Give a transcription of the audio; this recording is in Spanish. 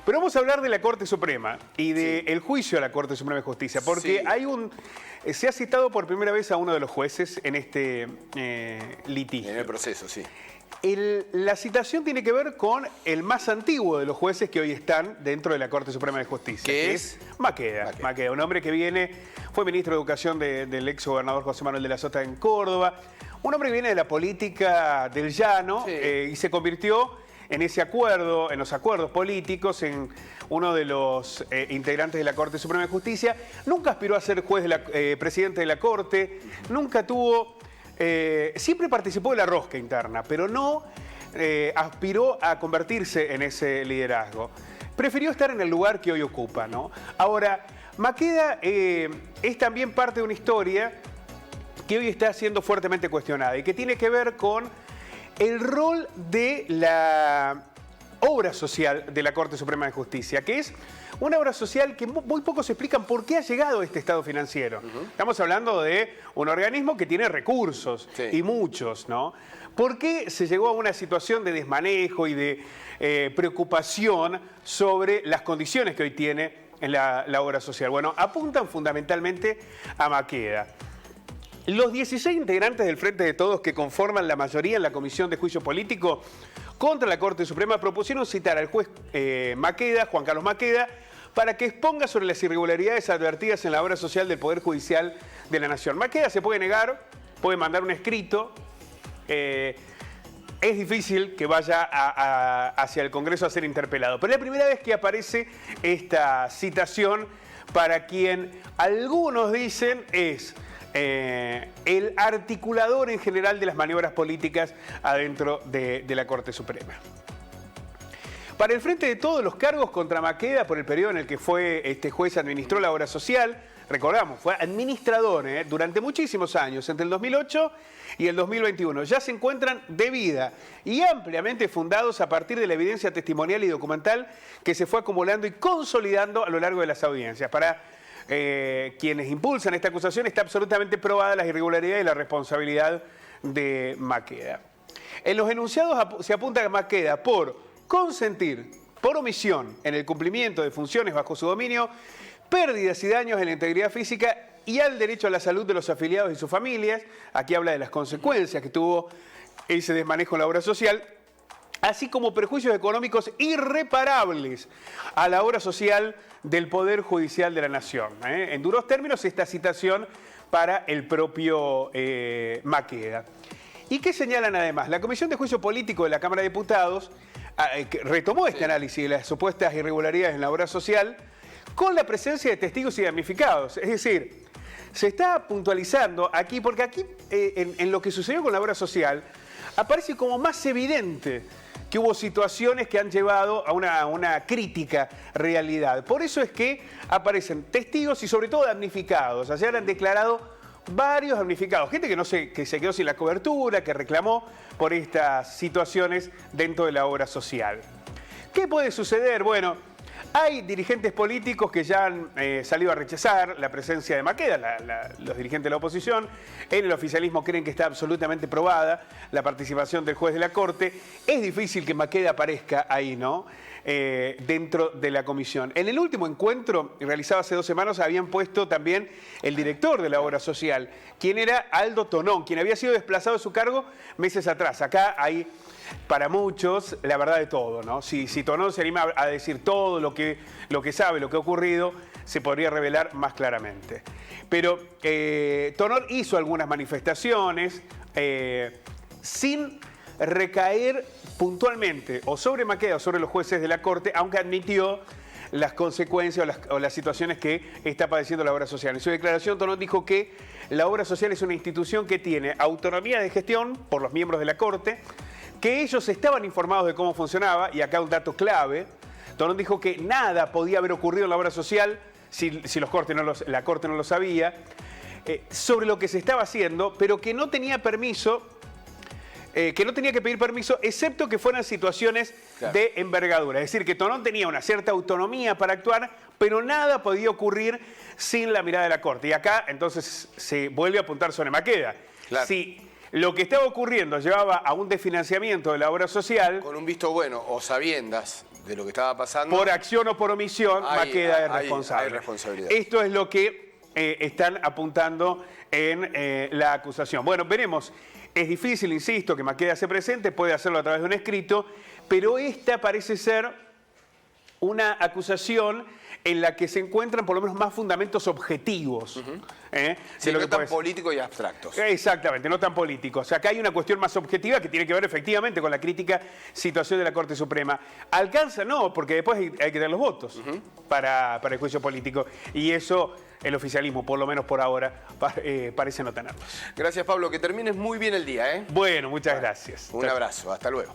Pero vamos a hablar de la Corte Suprema y del juicio a la Corte Suprema de Justicia, porque se ha citado por primera vez a uno de los jueces en este litigio. En el proceso, sí. La citación tiene que ver con el más antiguo de los jueces que hoy están dentro de la Corte Suprema de Justicia. ¿Qué es? Maqueda, un hombre que fue ministro de Educación del ex gobernador José Manuel de la Sota en Córdoba. Un hombre que viene de la política del llano y se convirtió en los acuerdos políticos, en uno de los integrantes de la Corte Suprema de Justicia. Nunca aspiró a ser presidente de la Corte, nunca tuvo... siempre participó de la rosca interna, pero no aspiró a convertirse en ese liderazgo. Prefirió estar en el lugar que hoy ocupa, ¿no? Ahora, Maqueda es también parte de una historia que hoy está siendo fuertemente cuestionada y que tiene que ver con el rol de la obra social de la Corte Suprema de Justicia, que es una obra social que muy pocos explican por qué ha llegado a este estado financiero. Estamos hablando de un organismo que tiene recursos, y muchos, ¿no? ¿Por qué se llegó a una situación de desmanejo y de preocupación sobre las condiciones que hoy tiene en la obra social? Bueno, apuntan fundamentalmente a Maqueda. Los 16 integrantes del Frente de Todos que conforman la mayoría en la Comisión de Juicio Político contra la Corte Suprema propusieron citar al juez Juan Carlos Maqueda, para que exponga sobre las irregularidades advertidas en la obra social del Poder Judicial de la Nación. Maqueda se puede negar, puede mandar un escrito. Es difícil que vaya hacia el Congreso a ser interpelado. Pero es la primera vez que aparece esta citación para quien algunos dicen es el articulador en general de las maniobras políticas adentro de la Corte Suprema. Para el Frente de Todos, los cargos contra Maqueda por el periodo en el que este juez administró la obra social, recordamos, fue administrador durante muchísimos años, entre el 2008 y el 2021. Ya se encuentran de vida y ampliamente fundados a partir de la evidencia testimonial y documental que se fue acumulando y consolidando a lo largo de las audiencias. Para quienes impulsan esta acusación, está absolutamente probada las irregularidades y la responsabilidad de Maqueda. En los enunciados se apunta a Maqueda por consentir, por omisión, en el cumplimiento de funciones bajo su dominio, pérdidas y daños en la integridad física y al derecho a la salud de los afiliados y sus familias. Aquí habla de las consecuencias que tuvo ese desmanejo en la obra social, así como perjuicios económicos irreparables a la obra social del Poder Judicial de la Nación. En duros términos, esta citación para el propio Maqueda. ¿Y qué señalan además? La Comisión de Juicio Político de la Cámara de Diputados que retomó este análisis de las supuestas irregularidades en la obra social con la presencia de testigos y damnificados. Es decir, se está puntualizando aquí, porque aquí en lo que sucedió con la obra social aparece como más evidente que hubo situaciones que han llevado a una crítica realidad. Por eso es que aparecen testigos y sobre todo damnificados. Ayer han declarado varios damnificados, gente que se quedó sin la cobertura, que reclamó por estas situaciones dentro de la obra social. ¿Qué puede suceder? Bueno, hay dirigentes políticos que ya han salido a rechazar la presencia de Maqueda, los dirigentes de la oposición. En el oficialismo creen que está absolutamente probada la participación del juez de la Corte. Es difícil que Maqueda aparezca ahí, ¿no? Dentro de la comisión. En el último encuentro, realizado hace 2 semanas, habían puesto también el director de la obra social, quien era Aldo Tonón, quien había sido desplazado de su cargo meses atrás. Acá hay, para muchos, la verdad de todo, ¿no? Si Tonón se anima a decir todo lo que sabe, lo que ha ocurrido, se podría revelar más claramente. Pero Tonón hizo algunas manifestaciones sin recaer puntualmente o sobre Maqueda o sobre los jueces de la Corte, aunque admitió las consecuencias o las situaciones que está padeciendo la obra social. En su declaración, Tonón dijo que la obra social es una institución que tiene autonomía de gestión por los miembros de la Corte, que ellos estaban informados de cómo funcionaba, y acá un dato clave. Tonón dijo que nada podía haber ocurrido en la obra social si la Corte no lo sabía, sobre lo que se estaba haciendo, pero que no tenía permiso, que no tenía que pedir permiso, excepto que fueran situaciones de envergadura. Es decir, que Tonón tenía una cierta autonomía para actuar, pero nada podía ocurrir sin la mirada de la Corte. Y acá, entonces, se vuelve a apuntar sobre Maqueda. Claro. Si lo que estaba ocurriendo llevaba a un desfinanciamiento de la obra social... Con un visto bueno o sabiendas de lo que estaba pasando. Por acción o por omisión, Maqueda es responsable. Hay responsabilidad. Esto es lo que están apuntando en la acusación. Bueno, veremos. Es difícil, insisto, que Maqueda se presente, puede hacerlo a través de un escrito, pero esta parece ser una acusación en la que se encuentran por lo menos más fundamentos objetivos. Sí, no tan políticos y abstractos. Exactamente, no tan políticos. O sea, acá hay una cuestión más objetiva que tiene que ver efectivamente con la crítica situación de la Corte Suprema. ¿Alcanza? No, porque después hay que dar los votos para el juicio político. Y eso el oficialismo, por lo menos por ahora, parece no tenerlos. Gracias, Pablo. Que termines muy bien el día. Bueno, muchas gracias. Un abrazo. Hasta luego.